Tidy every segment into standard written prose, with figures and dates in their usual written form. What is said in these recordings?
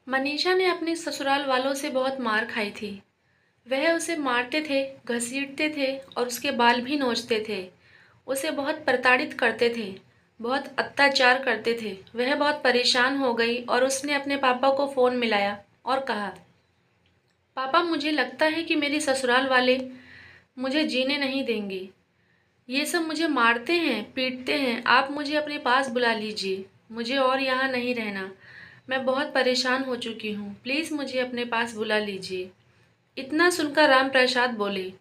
मनीषा ने अपने ससुराल वालों से बहुत मार खाई थी। वह उसे मारते थे, घसीटते थे और उसके बाल भी नोचते थे। उसे बहुत प्रताड़ित करते थे, बहुत अत्याचार करते थे। वह बहुत परेशान हो गई और उसने अपने पापा को फ़ोन मिलाया और कहा, पापा मुझे लगता है कि मेरे ससुराल वाले मुझे जीने नहीं देंगे। ये सब मुझे मारते हैं, पीटते हैं। आप मुझे अपने पास बुला लीजिए। मुझे और यहाँ नहीं रहना। मैं बहुत परेशान हो चुकी हूँ। प्लीज़ मुझे अपने पास बुला लीजिए। इतना सुनकर रामप्रसाद बोले,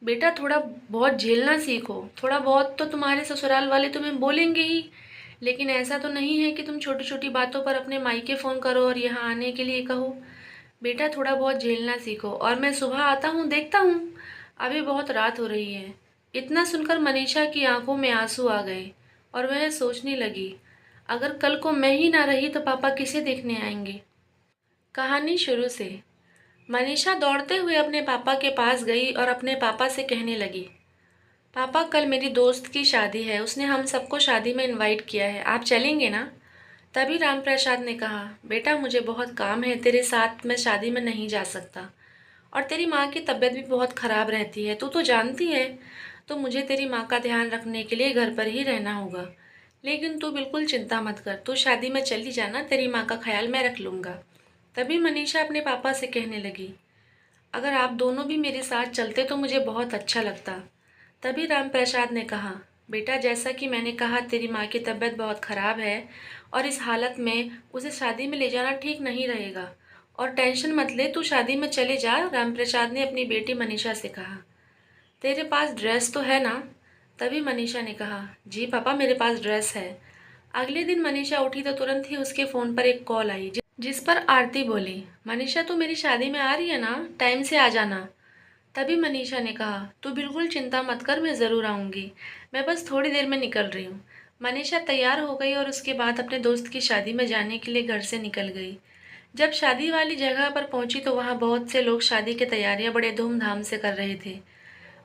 बेटा थोड़ा बहुत झेलना सीखो। थोड़ा बहुत तो तुम्हारे ससुराल वाले तुम्हें बोलेंगे ही, लेकिन ऐसा तो नहीं है कि तुम छोटी छोटी बातों पर अपने मायके फ़ोन करो और यहाँ आने के लिए कहो। बेटा थोड़ा बहुत झेलना सीखो और मैं सुबह आता हूँ, देखता हूँ। अभी बहुत रात हो रही है। इतना सुनकर मनीषा की आंखों में आंसू आ गए और वह सोचने लगी, अगर कल को मैं ही ना रही तो पापा किसे देखने आएंगे। कहानी शुरू से। मनीषा दौड़ते हुए अपने पापा के पास गई और अपने पापा से कहने लगी, पापा कल मेरी दोस्त की शादी है। उसने हम सबको शादी में इनवाइट किया है। आप चलेंगे ना? तभी रामप्रसाद ने कहा, बेटा मुझे बहुत काम है, तेरे साथ मैं शादी में नहीं जा सकता। और तेरी माँ की तबीयत भी बहुत ख़राब रहती है, तू तो जानती है। तो मुझे तेरी माँ का ध्यान रखने के लिए घर पर ही रहना होगा। लेकिन तू बिल्कुल चिंता मत कर, तू शादी में चली जाना, तेरी माँ का ख्याल मैं रख लूँगा। तभी मनीषा अपने पापा से कहने लगी, अगर आप दोनों भी मेरे साथ चलते तो मुझे बहुत अच्छा लगता। तभी रामप्रसाद ने कहा, बेटा जैसा कि मैंने कहा तेरी माँ की तबीयत बहुत ख़राब है और इस हालत में उसे शादी में ले जाना ठीक नहीं रहेगा। और टेंशन मत ले, तू शादी में चले जा। रामप्रसाद ने अपनी बेटी मनीषा से कहा, तेरे पास ड्रेस तो है ना? तभी मनीषा ने कहा, जी पापा मेरे पास ड्रेस है। अगले दिन मनीषा उठी तो तुरंत ही उसके फ़ोन पर एक कॉल आई जिस पर आरती बोली, मनीषा तू मेरी शादी में आ रही है ना? टाइम से आ जाना। तभी मनीषा ने कहा, तू बिल्कुल चिंता मत कर, मैं ज़रूर आऊँगी। मैं बस थोड़ी देर में निकल रही हूँ। मनीषा तैयार हो गई और उसके बाद अपने दोस्त की शादी में जाने के लिए घर से निकल गई। जब शादी वाली जगह पर पहुंची तो वहां बहुत से लोग शादी की तैयारियां बड़े धूमधाम से कर रहे थे।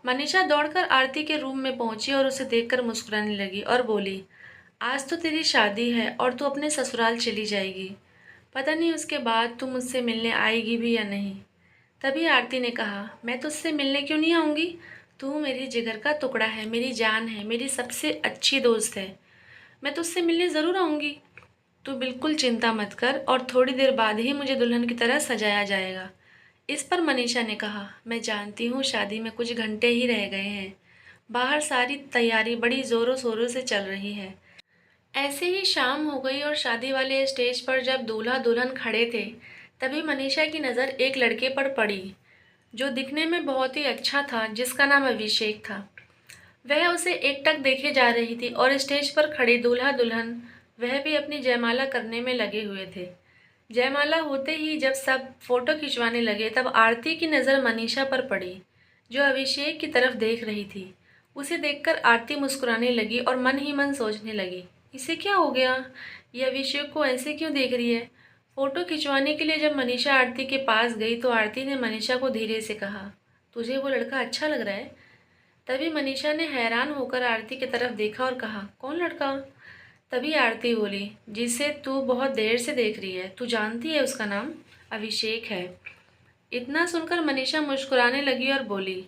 मनीषा दौड़कर आरती के रूम में पहुंची और उसे देखकर मुस्कुराने लगी और बोली, आज तो तेरी शादी है और तू अपने ससुराल चली जाएगी। पता नहीं उसके बाद तू मुझसे मिलने आएगी भी या नहीं। तभी आरती ने कहा, मैं तुझसे मिलने क्यों नहीं आऊँगी? तू मेरी जिगर का टुकड़ा है, मेरी जान है, मेरी सबसे अच्छी दोस्त है। मैं तुझसे मिलने ज़रूर आऊँगी। तू बिल्कुल चिंता मत कर और थोड़ी देर बाद ही मुझे दुल्हन की तरह सजाया जाएगा। इस पर मनीषा ने कहा, मैं जानती हूँ शादी में कुछ घंटे ही रह गए हैं। बाहर सारी तैयारी बड़ी ज़ोरों शोरों से चल रही है। ऐसे ही शाम हो गई और शादी वाले स्टेज पर जब दूल्हा दुल्हन खड़े थे, तभी मनीषा की नज़र एक लड़के पर पड़ी जो दिखने में बहुत ही अच्छा था, जिसका नाम अभिषेक था। वह उसे एकटक देखे जा रही थी और स्टेज पर खड़े दूल्हा दुल्हन वह भी अपनी जयमाला करने में लगे हुए थे। जयमाला होते ही जब सब फोटो खिंचवाने लगे तब आरती की नज़र मनीषा पर पड़ी जो अभिषेक की तरफ देख रही थी। उसे देखकर आरती मुस्कुराने लगी और मन ही मन सोचने लगी, इसे क्या हो गया? ये अभिषेक को ऐसे क्यों देख रही है? फोटो खिंचवाने के लिए जब मनीषा आरती के पास गई तो आरती ने मनीषा को धीरे से कहा, तुझे वो लड़का अच्छा लग रहा है? तभी मनीषा ने हैरान होकर आरती की तरफ देखा और कहा, कौन लड़का? तभी आरती बोली, जिसे तू बहुत देर से देख रही है, तू जानती है उसका नाम अभिषेक है। इतना सुनकर मनीषा मुस्कुराने लगी और बोली,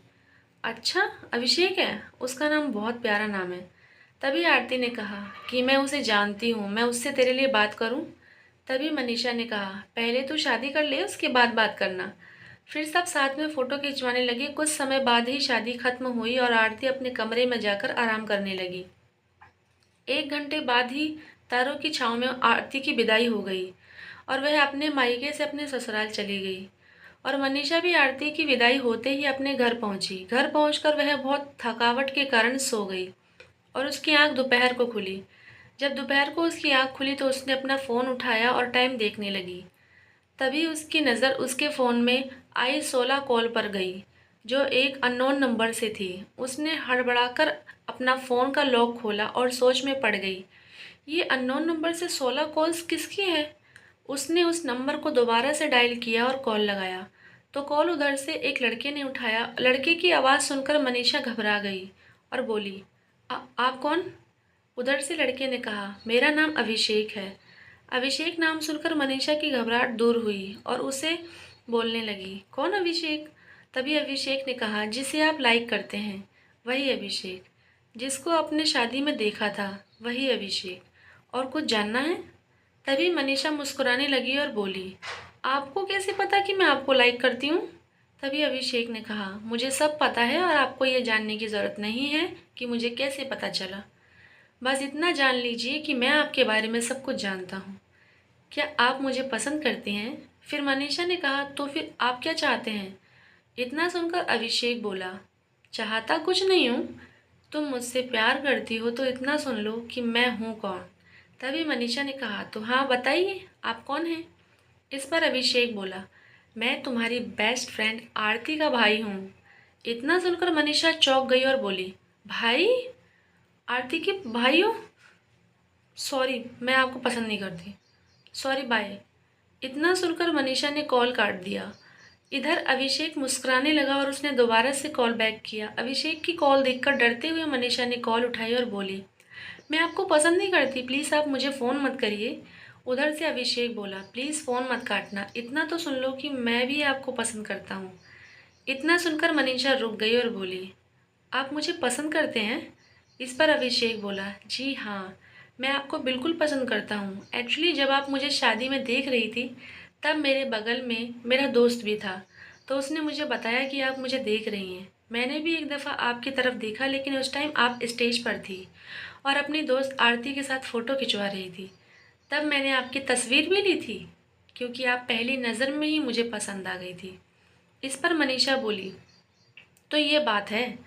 अच्छा अभिषेक है, उसका नाम बहुत प्यारा नाम है। तभी आरती ने कहा कि मैं उसे जानती हूँ, मैं उससे तेरे लिए बात करूँ? तभी मनीषा ने कहा, पहले तू शादी कर ले, उसके बाद बात करना। फिर सब साथ में फ़ोटो खिंचवाने लगे। कुछ समय बाद ही शादी खत्म हुई और आरती अपने कमरे में जाकर आराम करने लगी। 1 घंटे बाद ही तारों की छाँव में आरती की विदाई हो गई और वह अपने मायके से अपने ससुराल चली गई। और मनीषा भी आरती की विदाई होते ही अपने घर पहुंची। घर पहुंचकर वह बहुत थकावट के कारण सो गई और उसकी आंख दोपहर को खुली। जब दोपहर को उसकी आंख खुली तो उसने अपना फ़ोन उठाया और टाइम देखने लगी। तभी उसकी नज़र उसके फ़ोन में आई 16 कॉल पर गई जो एक अननोन नंबर से थी। उसने हड़बड़ाकर अपना फ़ोन का लॉक खोला और सोच में पड़ गई, ये अननोन नंबर से 16 कॉल्स किसकी हैं? उसने उस नंबर को दोबारा से डायल किया और कॉल लगाया तो कॉल उधर से एक लड़के ने उठाया। लड़के की आवाज़ सुनकर मनीषा घबरा गई और बोली, आप कौन? उधर से लड़के ने कहा, मेरा नाम अभिषेक है। अभिषेक नाम सुनकर मनीषा की घबराहट दूर हुई और उसे बोलने लगी, कौन अभिषेक? तभी अभिषेक ने कहा, जिसे आप लाइक करते हैं, वही अभिषेक। जिसको आपने शादी में देखा था, वही अभिषेक। और कुछ जानना है? तभी मनीषा मुस्कुराने लगी और बोली, आपको कैसे पता कि मैं आपको लाइक करती हूँ? तभी अभिषेक ने कहा, मुझे सब पता है और आपको ये जानने की ज़रूरत नहीं है कि मुझे कैसे पता चला। बस इतना जान लीजिए कि मैं आपके बारे में सब कुछ जानता हूँ। क्या आप मुझे पसंद करती हैं? फिर मनीषा ने कहा, तो फिर आप क्या चाहते हैं? इतना सुनकर अभिषेक बोला, चाहता कुछ नहीं हूँ। तुम मुझसे प्यार करती हो तो इतना सुन लो कि मैं हूँ कौन। तभी मनीषा ने कहा, तो हाँ बताइए, आप कौन हैं? इस पर अभिषेक बोला, मैं तुम्हारी बेस्ट फ्रेंड आरती का भाई हूँ। इतना सुनकर मनीषा चौंक गई और बोली, भाई? आरती के भाई हो? सॉरी, मैं आपको पसंद नहीं करती। Sorry, bye. इतना सुनकर मनीषा ने कॉल काट दिया। इधर अभिषेक मुस्कुराने लगा और उसने दोबारा से कॉल बैक किया। अभिषेक की कॉल देखकर डरते हुए मनीषा ने कॉल उठाई और बोली, मैं आपको पसंद नहीं करती, प्लीज़ आप मुझे फ़ोन मत करिए। उधर से अभिषेक बोला, प्लीज़ फ़ोन मत काटना, इतना तो सुन लो कि मैं भी आपको पसंद करता हूँ। इतना सुनकर मनीषा रुक गई और बोली, आप मुझे पसंद करते हैं? इस पर अभिषेक बोला, जी हाँ, मैं आपको बिल्कुल पसंद करता हूँ। एक्चुअली जब आप मुझे शादी में देख रही थी, तब मेरे बगल में मेरा दोस्त भी था, तो उसने मुझे बताया कि आप मुझे देख रही हैं। मैंने भी एक दफ़ा आपकी तरफ देखा, लेकिन उस टाइम आप स्टेज पर थी और अपनी दोस्त आरती के साथ फ़ोटो खिंचवा रही थी। तब मैंने आपकी तस्वीर भी ली थी, क्योंकि आप पहली नज़र में ही मुझे पसंद आ गई थी। इस पर मनीषा बोली, तो ये बात है।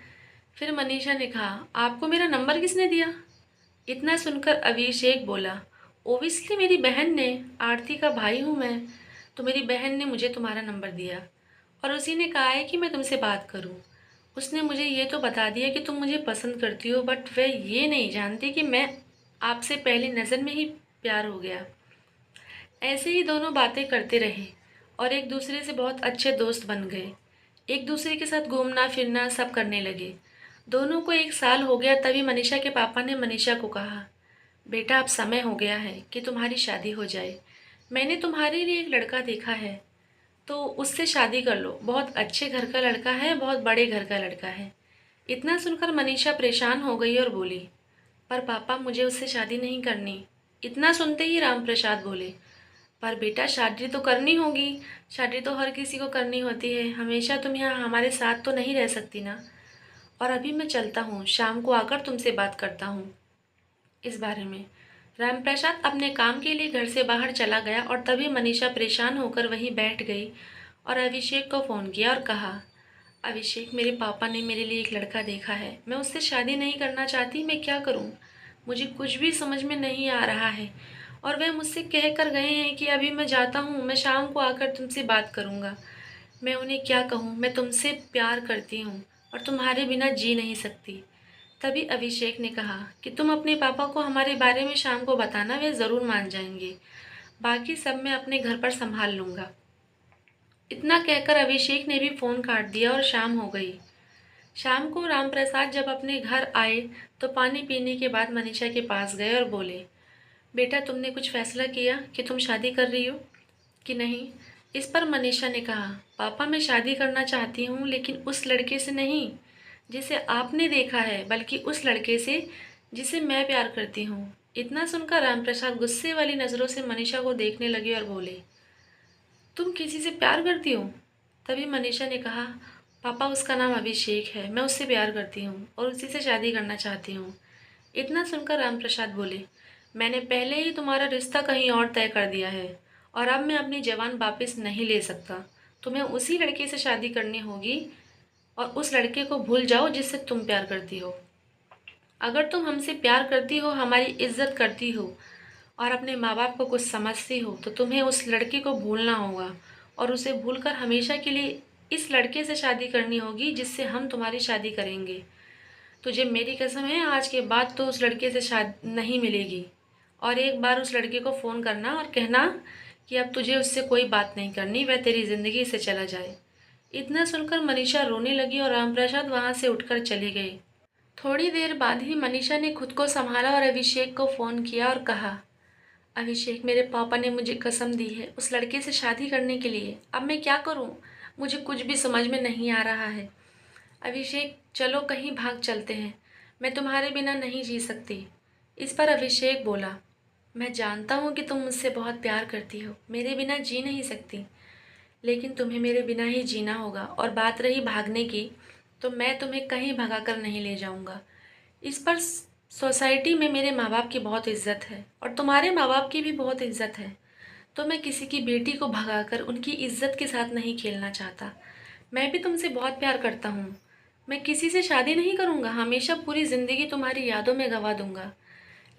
फिर मनीषा ने कहा, आपको मेरा नंबर किसने दिया? इतना सुनकर अभिषेक बोला, ओबियसली मेरी बहन ने, आरती का भाई हूँ मैं, तो मेरी बहन ने मुझे तुम्हारा नंबर दिया और उसी ने कहा है कि मैं तुमसे बात करूँ। उसने मुझे ये तो बता दिया कि तुम मुझे पसंद करती हो, बट वह ये नहीं जानती कि मैं आपसे पहली नज़र में ही प्यार हो गया। ऐसे ही दोनों बातें करते रहे और एक दूसरे से बहुत अच्छे दोस्त बन गए। एक दूसरे के साथ घूमना फिरना सब करने लगे। दोनों को 1 साल हो गया, तभी मनीषा के पापा ने मनीषा को कहा, बेटा अब समय हो गया है कि तुम्हारी शादी हो जाए। मैंने तुम्हारे लिए एक लड़का देखा है, तो उससे शादी कर लो। बहुत अच्छे घर का लड़का है, बहुत बड़े घर का लड़का है। इतना सुनकर मनीषा परेशान हो गई और बोली, पर पापा मुझे उससे शादी नहीं करनी। इतना सुनते ही रामप्रसाद बोले, पर बेटा शादी तो करनी होगी। शादी तो हर किसी को करनी होती है। हमेशा तुम यहाँ हमारे साथ तो नहीं रह सकती ना। और अभी मैं चलता हूँ, शाम को आकर तुमसे बात करता हूँ इस बारे में। रामप्रसाद अपने काम के लिए घर से बाहर चला गया और तभी मनीषा परेशान होकर वहीं बैठ गई और अभिषेक को फ़ोन किया और कहा, अभिषेक मेरे पापा ने मेरे लिए एक लड़का देखा है, मैं उससे शादी नहीं करना चाहती, मैं क्या करूँ? मुझे कुछ भी समझ में नहीं आ रहा है। और वह मुझसे कह कर गए हैं कि अभी मैं जाता हूँ, मैं शाम को आकर तुमसे बात करूँगा। मैं उन्हें क्या कहूँ, मैं तुमसे प्यार करती हूँ और तुम्हारे बिना जी नहीं सकती। तभी अभिषेक ने कहा कि तुम अपने पापा को हमारे बारे में शाम को बताना, वे ज़रूर मान जाएंगे। बाकी सब मैं अपने घर पर संभाल लूँगा। इतना कहकर अभिषेक ने भी फ़ोन काट दिया और शाम हो गई। शाम को रामप्रसाद जब अपने घर आए तो पानी पीने के बाद मनीषा के पास गए और बोले, बेटा तुमने कुछ फैसला किया कि तुम शादी कर रही हो कि नहीं? इस पर मनीषा ने कहा, पापा मैं शादी करना चाहती हूँ, लेकिन उस लड़के से नहीं जिसे आपने देखा है, बल्कि उस लड़के से जिसे मैं प्यार करती हूँ। इतना सुनकर रामप्रसाद गुस्से वाली नज़रों से मनीषा को देखने लगे और बोले, तुम किसी से प्यार करती हो? तभी मनीषा ने कहा, पापा उसका नाम अभिषेक है, मैं उससे प्यार करती हूँ और उसी से शादी करना चाहती हूँ। इतना सुनकर रामप्रसाद बोले, मैंने पहले ही तुम्हारा रिश्ता कहीं और तय कर दिया है और अब मैं अपनी जबान वापस नहीं ले सकता। तुम्हें उसी लड़के से शादी करनी होगी और उस लड़के को भूल जाओ जिससे तुम प्यार करती हो। अगर तुम हमसे प्यार करती हो, हमारी इज्जत करती हो और अपने माँ बाप को कुछ समझती हो, तो तुम्हें उस लड़के को भूलना होगा और उसे भूलकर हमेशा के लिए इस लड़के से शादी करनी होगी जिससे हम तुम्हारी शादी करेंगे। तुझे मेरी कसम है, आज के बाद तो उस लड़के से शादी नहीं मिलेगी। और एक बार उस लड़के को फ़ोन करना और कहना कि अब तुझे उससे कोई बात नहीं करनी, वह तेरी ज़िंदगी से चला जाए। इतना सुनकर मनीषा रोने लगी और रामप्रसाद वहाँ से उठकर चले गए। थोड़ी देर बाद ही मनीषा ने खुद को संभाला और अभिषेक को फ़ोन किया और कहा, अभिषेक, मेरे पापा ने मुझे कसम दी है उस लड़के से शादी करने के लिए। अब मैं क्या करूं? मुझे कुछ भी समझ में नहीं आ रहा है। अभिषेक, चलो कहीं भाग चलते हैं। मैं तुम्हारे बिना नहीं जी सकती। इस पर अभिषेक बोला, मैं जानता हूँ कि तुम मुझसे बहुत प्यार करती हो, मेरे बिना जी नहीं सकती, लेकिन तुम्हें मेरे बिना ही जीना होगा। और बात रही भागने की, तो मैं तुम्हें कहीं भगा कर नहीं ले जाऊंगा। इस पर सोसाइटी में मेरे माँ बाप की बहुत इज्जत है और तुम्हारे माँ बाप की भी बहुत इज्जत है। तो मैं किसी की बेटी को भगाकर उनकी इज्जत के साथ नहीं खेलना चाहता। मैं भी तुमसे बहुत प्यार करता हूँ। मैं किसी से शादी नहीं करूँगा, हमेशा पूरी ज़िंदगी तुम्हारी यादों में गंवा दूंगा।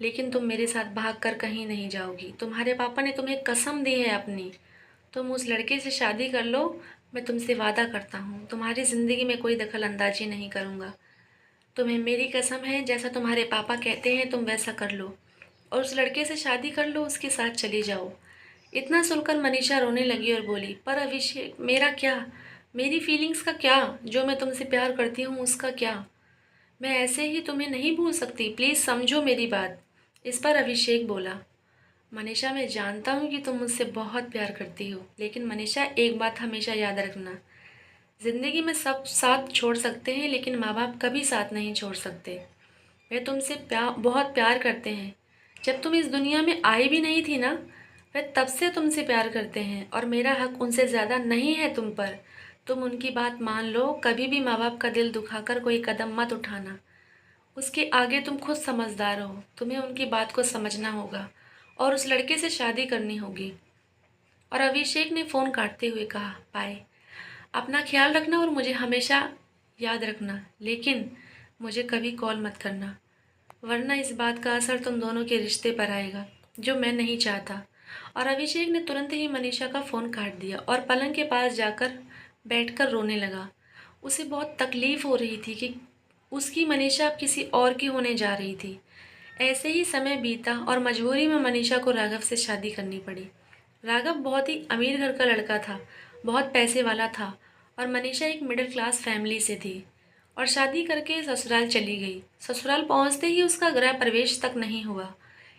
लेकिन तुम मेरे साथ भाग कर कहीं नहीं जाओगी। तुम्हारे पापा ने तुम्हें कसम दी है अपनी। तुम उस लड़के से शादी कर लो। मैं तुमसे वादा करता हूँ तुम्हारी ज़िंदगी में कोई दखल अंदाजी नहीं करूँगा। तुम्हें मेरी कसम है, जैसा तुम्हारे पापा कहते हैं तुम वैसा कर लो और उस लड़के से शादी कर लो, उसके साथ चली जाओ। इतना सुनकर मनीषा रोने लगी और बोली, पर अभिषेक, मेरा क्या? मेरी फीलिंग्स का क्या? जो मैं तुमसे प्यार करती हूँ उसका क्या? मैं ऐसे ही तुम्हें नहीं भूल सकती, प्लीज़ समझो मेरी बात। इस पर अभिषेक बोला, मनीषा, मैं जानता हूँ कि तुम मुझसे बहुत प्यार करती हो, लेकिन मनीषा, एक बात हमेशा याद रखना, ज़िंदगी में सब साथ छोड़ सकते हैं लेकिन माँ बाप कभी साथ नहीं छोड़ सकते। वे तुमसे बहुत प्यार करते हैं। जब तुम इस दुनिया में आई भी नहीं थी ना, वे तब से तुमसे प्यार करते हैं और मेरा हक उनसे ज़्यादा नहीं है तुम पर। तुम उनकी बात मान लो, कभी भी माँ बाप का दिल दुखाकर कोई कदम मत उठाना। उसके आगे तुम खुद समझदार हो, तुम्हें उनकी बात को समझना होगा और उस लड़के से शादी करनी होगी। और अभिषेक ने फ़ोन काटते हुए कहा, बाय। अपना ख्याल रखना और मुझे हमेशा याद रखना, लेकिन मुझे कभी कॉल मत करना, वरना इस बात का असर तुम दोनों के रिश्ते पर आएगा, जो मैं नहीं चाहता। और अभिषेक ने तुरंत ही मनीषा का फ़ोन काट दिया और पलंग के पास जाकर बैठकर रोने लगा। उसे बहुत तकलीफ़ हो रही थी कि उसकी मनीषा अब किसी और की होने जा रही थी। ऐसे ही समय बीता और मजबूरी में मनीषा को राघव से शादी करनी पड़ी। राघव बहुत ही अमीर घर का लड़का था, बहुत पैसे वाला था और मनीषा एक मिडिल क्लास फैमिली से थी और शादी करके ससुराल चली गई। ससुराल पहुंचते ही उसका गृह प्रवेश तक नहीं हुआ।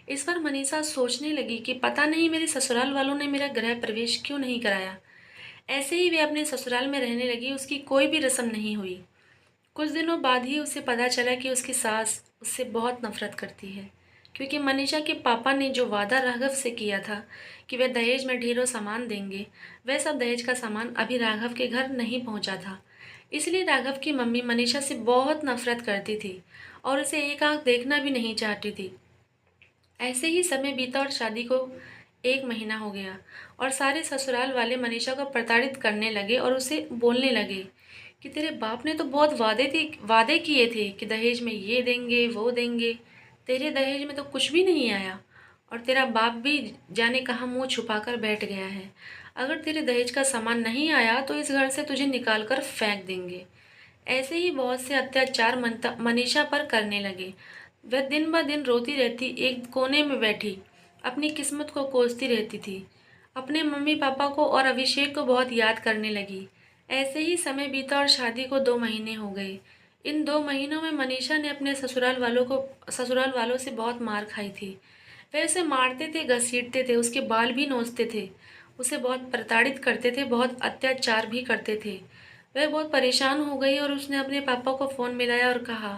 इस पर मनीषा सोचने लगी कि पता नहीं मेरे ससुराल वालों ने मेरा गृह प्रवेश क्यों नहीं कराया। ऐसे ही वे अपने ससुराल में रहने लगी, उसकी कोई भी रस्म नहीं हुई। कुछ दिनों बाद ही उसे पता चला कि उसकी सास उससे बहुत नफरत करती है, क्योंकि मनीषा के पापा ने जो वादा राघव से किया था कि वे दहेज में ढेरों सामान देंगे, वह सब दहेज का सामान अभी राघव के घर नहीं पहुंचा था। इसलिए राघव की मम्मी मनीषा से बहुत नफरत करती थी और उसे एक आंख देखना भी नहीं चाहती थी। ऐसे ही समय बीता और शादी को 1 महीना हो गया और सारे ससुराल वाले मनीषा को प्रताड़ित करने लगे और उसे बोलने लगे कि तेरे बाप ने तो बहुत वादे किए थे कि दहेज में ये देंगे वो देंगे, तेरे दहेज में तो कुछ भी नहीं आया और तेरा बाप भी जाने कहाँ मुंह छुपाकर बैठ गया है। अगर तेरे दहेज का सामान नहीं आया तो इस घर से तुझे निकाल कर फेंक देंगे। ऐसे ही बहुत से अत्याचार मनीषा पर करने लगे। वह दिन ब दिन रोती रहती, एक कोने में बैठी अपनी किस्मत को कोसती रहती थी। अपने मम्मी पापा को और अभिषेक को बहुत याद करने लगी। ऐसे ही समय बीता और शादी को 2 महीने हो गए। इन 2 महीनों में मनीषा ने अपने ससुराल वालों से बहुत मार खाई थी। वे उसे मारते थे, घसीटते थे, उसके बाल भी नोचते थे, उसे बहुत प्रताड़ित करते थे, बहुत अत्याचार भी करते थे। वह बहुत परेशान हो गई और उसने अपने पापा को फ़ोन मिलाया और कहा,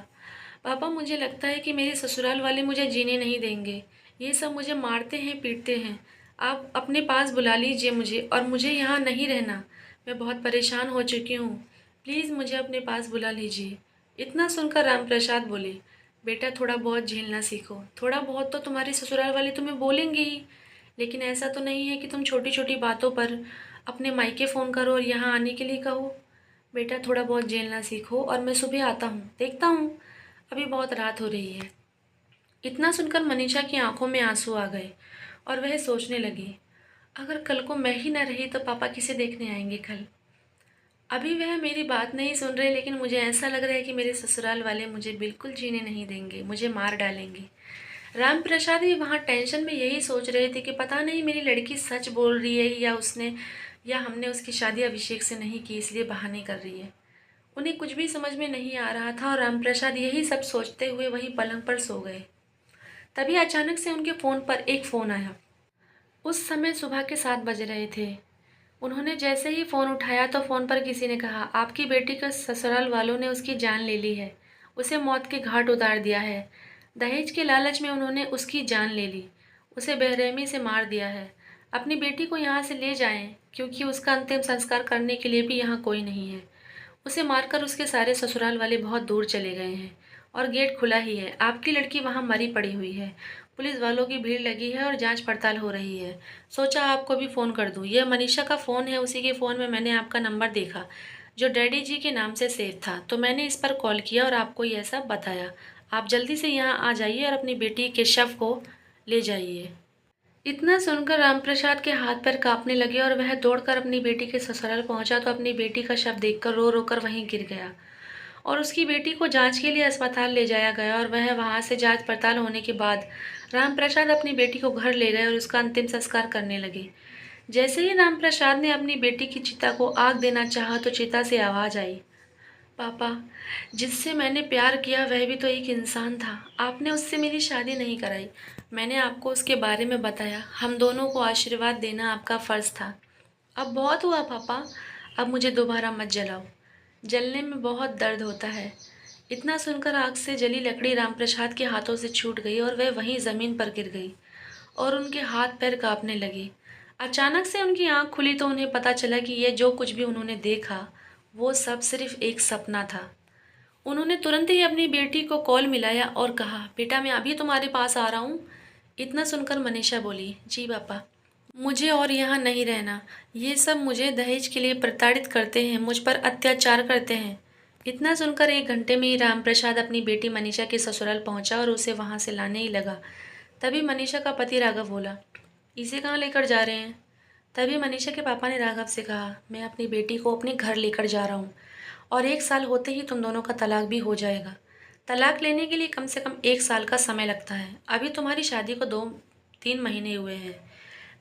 पापा, मुझे लगता है कि मेरे ससुराल वाले मुझे जीने नहीं देंगे। ये सब मुझे मारते हैं, पीटते हैं। आप अपने पास बुला लीजिए मुझे और मुझे यहाँ नहीं रहना। मैं बहुत परेशान हो चुकी हूँ। प्लीज़ मुझे अपने पास बुला लीजिए। इतना सुनकर रामप्रसाद बोले, बेटा, थोड़ा बहुत झेलना सीखो। थोड़ा बहुत तो तुम्हारे ससुराल वाले तुम्हें बोलेंगे ही, लेकिन ऐसा तो नहीं है कि तुम छोटी छोटी बातों पर अपने मायके फ़ोन करो और यहाँ आने के लिए कहो। बेटा, थोड़ा बहुत झेलना सीखो और मैं सुबह आता हूँ, देखता हूँ। अभी बहुत रात हो रही है। इतना सुनकर मनीषा की आंखों में आंसू आ गए और वह सोचने लगी, अगर कल को मैं ही न रही तो पापा किसे देखने आएंगे कल। अभी वह मेरी बात नहीं सुन रहे, लेकिन मुझे ऐसा लग रहा है कि मेरे ससुराल वाले मुझे बिल्कुल जीने नहीं देंगे, मुझे मार डालेंगे। राम प्रसाद भी वहाँ टेंशन में यही सोच रहे थे कि पता नहीं मेरी लड़की सच बोल रही है या हमने उसकी शादी अभिषेक से नहीं की इसलिए बहाने कर रही है। उन्हें कुछ भी समझ में नहीं आ रहा था और रामप्रसाद यही सब सोचते हुए वहीं पलंग पर सो गए। तभी अचानक से उनके फ़ोन पर एक फ़ोन आया। उस समय सुबह के 7 बज रहे थे। उन्होंने जैसे ही फ़ोन उठाया तो फ़ोन पर किसी ने कहा, आपकी बेटी को ससुराल वालों ने उसकी जान ले ली है, उसे मौत के घाट उतार दिया है। दहेज के लालच में उन्होंने उसकी जान ले ली, उसे बेरहमी से मार दिया है। अपनी बेटी को यहाँ से ले जाएं, क्योंकि उसका अंतिम संस्कार करने के लिए भी यहाँ कोई नहीं है। उसे मारकर उसके सारे ससुराल वाले बहुत दूर चले गए हैं और गेट खुला ही है। आपकी लड़की वहाँ मरी पड़ी हुई है। पुलिस वालों की भीड़ लगी है और जांच पड़ताल हो रही है। सोचा आपको भी फ़ोन कर दूँ। यह मनीषा का फ़ोन है, उसी के फ़ोन में मैंने आपका नंबर देखा जो डैडी जी के नाम से सेव था, तो मैंने इस पर कॉल किया और आपको यह सब बताया। आप जल्दी से यहाँ आ जाइए और अपनी बेटी के शव को ले जाइए। इतना सुनकर रामप्रसाद के हाथ पैर कांपने लगे और वह दौड़कर अपनी बेटी के ससुराल पहुंचा तो अपनी बेटी का शव देखकर रो रो कर वहीं गिर गया और उसकी बेटी को जांच के लिए अस्पताल ले जाया गया और वह वहां से जांच पड़ताल होने के बाद रामप्रसाद अपनी बेटी को घर ले गए और उसका अंतिम संस्कार करने लगे। जैसे ही रामप्रसाद ने अपनी बेटी की चिता को आग देना चाहा तो चिता से आवाज आई, पापा, जिससे मैंने प्यार किया वह भी तो एक इंसान था। आपने उससे मेरी शादी नहीं कराई। मैंने आपको उसके बारे में बताया। हम दोनों को आशीर्वाद देना आपका फ़र्ज़ था। अब बहुत हुआ पापा, अब मुझे दोबारा मत जलाओ। जलने में बहुत दर्द होता है। इतना सुनकर आग से जली लकड़ी रामप्रसाद के हाथों से छूट गई और वह वहीं ज़मीन पर गिर गई और उनके हाथ पैर कांपने लगे। अचानक से उनकी आंख खुली तो उन्हें पता चला कि ये जो कुछ भी उन्होंने देखा वो सब सिर्फ एक सपना था। उन्होंने तुरंत ही अपनी बेटी को कॉल मिलाया और कहा, बेटा मैं अभी तुम्हारे पास आ रहा हूँ। इतना सुनकर मनीषा बोली, जी पापा, मुझे और यहाँ नहीं रहना। ये सब मुझे दहेज के लिए प्रताड़ित करते हैं, मुझ पर अत्याचार करते हैं। इतना सुनकर 1 घंटे में ही रामप्रसाद अपनी बेटी मनीषा के ससुराल पहुंचा और उसे वहां से लाने ही लगा। तभी मनीषा का पति राघव बोला, इसे कहाँ लेकर जा रहे हैं? तभी मनीषा के पापा ने राघव से कहा, मैं अपनी बेटी को अपने घर लेकर जा रहा हूँ और 1 साल होते ही तुम दोनों का तलाक भी हो जाएगा। तलाक लेने के लिए कम से कम 1 साल का समय लगता है। अभी तुम्हारी शादी को 2-3 महीने हुए हैं।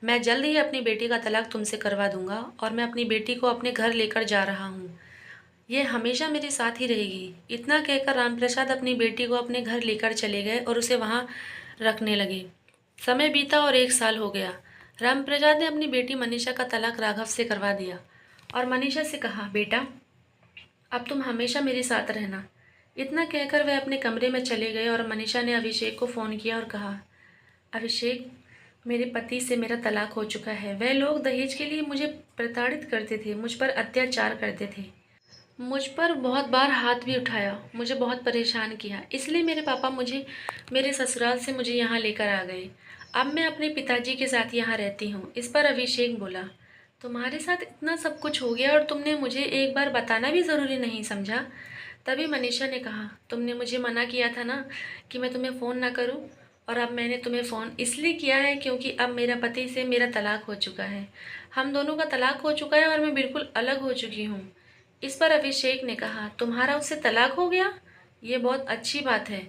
मैं जल्द ही अपनी बेटी का तलाक तुमसे करवा दूंगा और मैं अपनी बेटी को अपने घर लेकर जा रहा हूँ। ये हमेशा मेरे साथ ही रहेगी। इतना कहकर रामप्रसाद अपनी बेटी को अपने घर लेकर चले गए और उसे वहाँ रखने लगे। समय बीता और 1 साल हो गया। रामप्रसाद ने अपनी बेटी मनीषा का तलाक राघव से करवा दिया और मनीषा से कहा, बेटा अब तुम हमेशा मेरे साथ रहना। इतना कहकर वह अपने कमरे में चले गए और मनीषा ने अभिषेक को फ़ोन किया और कहा, अभिषेक, मेरे पति से मेरा तलाक हो चुका है। वह लोग दहेज के लिए मुझे प्रताड़ित करते थे, मुझ पर अत्याचार करते थे, मुझ पर बहुत बार हाथ भी उठाया, मुझे बहुत परेशान किया। इसलिए मेरे पापा मुझे मेरे ससुराल से मुझे यहाँ लेकर आ गए। अब मैं अपने पिताजी के साथ यहाँ रहती हूँ। इस पर अभिषेक बोला, तुम्हारे साथ इतना सब कुछ हो गया और तुमने मुझे एक बार बताना भी ज़रूरी नहीं समझा? तभी मनीषा ने कहा, तुमने मुझे मना किया था ना कि मैं तुम्हें फ़ोन ना करूँ, और अब मैंने तुम्हें फ़ोन इसलिए किया है क्योंकि अब मेरा पति से मेरा तलाक हो चुका है। हम दोनों का तलाक हो चुका है और मैं बिल्कुल अलग हो चुकी हूँ। इस पर अभिषेक ने कहा, तुम्हारा उससे तलाक हो गया? ये बहुत अच्छी बात है।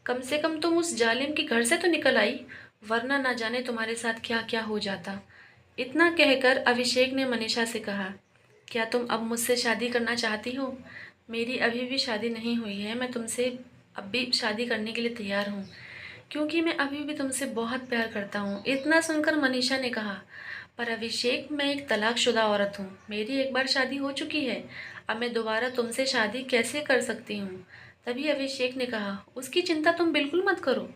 कम से कम तुम उस जालिम के घर से तो निकल आई, वरना ना जाने तुम्हारे साथ क्या क्या हो जाता। इतना कहकर अभिषेक ने मनीषा से कहा, क्या तुम अब मुझसे शादी करना चाहती हो? मेरी अभी भी शादी नहीं हुई है। मैं तुमसे अब भी शादी करने के लिए तैयार हूँ, क्योंकि मैं अभी भी तुमसे बहुत प्यार करता हूँ। इतना सुनकर मनीषा ने कहा, पर अभिषेक, मैं एक तलाकशुदा औरत हूँ। मेरी एक बार शादी हो चुकी है। अब मैं दोबारा तुमसे शादी कैसे कर सकती हूँ? तभी अभिषेक ने कहा, उसकी चिंता तुम बिल्कुल मत करो।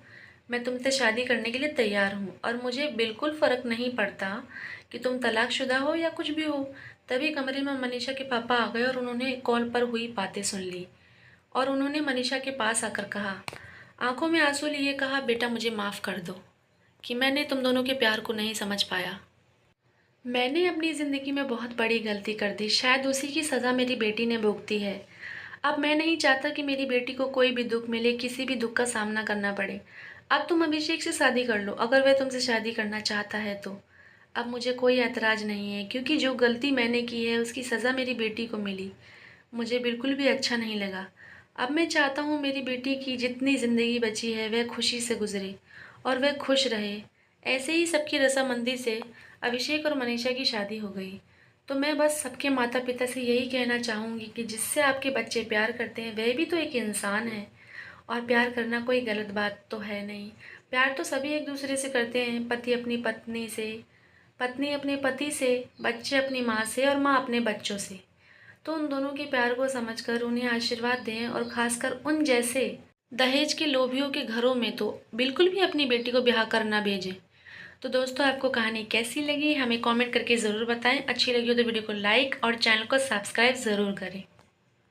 मैं तुमसे शादी करने के लिए तैयार हूँ और मुझे बिल्कुल फ़र्क नहीं पड़ता कि तुम तलाकशुदा हो या कुछ भी हो। तभी कमरे में मनीषा के पापा आ गए और उन्होंने कॉल पर हुई बातें सुन ली और उन्होंने मनीषा के पास आकर कहा, आंखों में आंसू लिए कहा, बेटा मुझे माफ़ कर दो कि मैंने तुम दोनों के प्यार को नहीं समझ पाया। मैंने अपनी ज़िंदगी में बहुत बड़ी गलती कर दी। शायद उसी की सज़ा मेरी बेटी ने भुगती है। अब मैं नहीं चाहता कि मेरी बेटी को कोई भी दुख मिले, किसी भी दुख का सामना करना पड़े। अब तुम अभिषेक से शादी कर लो, अगर वह तुमसे शादी करना चाहता है तो। अब मुझे कोई ऐतराज़ नहीं है, क्योंकि जो गलती मैंने की है उसकी सज़ा मेरी बेटी को मिली। मुझे बिल्कुल भी अच्छा नहीं लगा। अब मैं चाहता हूँ मेरी बेटी की जितनी ज़िंदगी बची है वह खुशी से गुजरे और वह खुश रहे। ऐसे ही सबकी रजामंदी से अभिषेक और मनीषा की शादी हो गई। तो मैं बस सबके माता पिता से यही कहना चाहूँगी कि जिससे आपके बच्चे प्यार करते हैं वह भी तो एक इंसान है, और प्यार करना कोई गलत बात तो है नहीं। प्यार तो सभी एक दूसरे से करते हैं, पति अपनी पत्नी से, पत्नी अपने पति से, बच्चे अपनी माँ से और माँ अपने बच्चों से। तो उन दोनों के प्यार को समझकर उन्हें आशीर्वाद दें और ख़ासकर उन जैसे दहेज के लोभियों के घरों में तो बिल्कुल भी अपनी बेटी को ब्याह करना भेजें। तो दोस्तों, आपको कहानी कैसी लगी हमें कमेंट करके ज़रूर बताएं। अच्छी लगी हो तो वीडियो को लाइक और चैनल को सब्सक्राइब ज़रूर करें।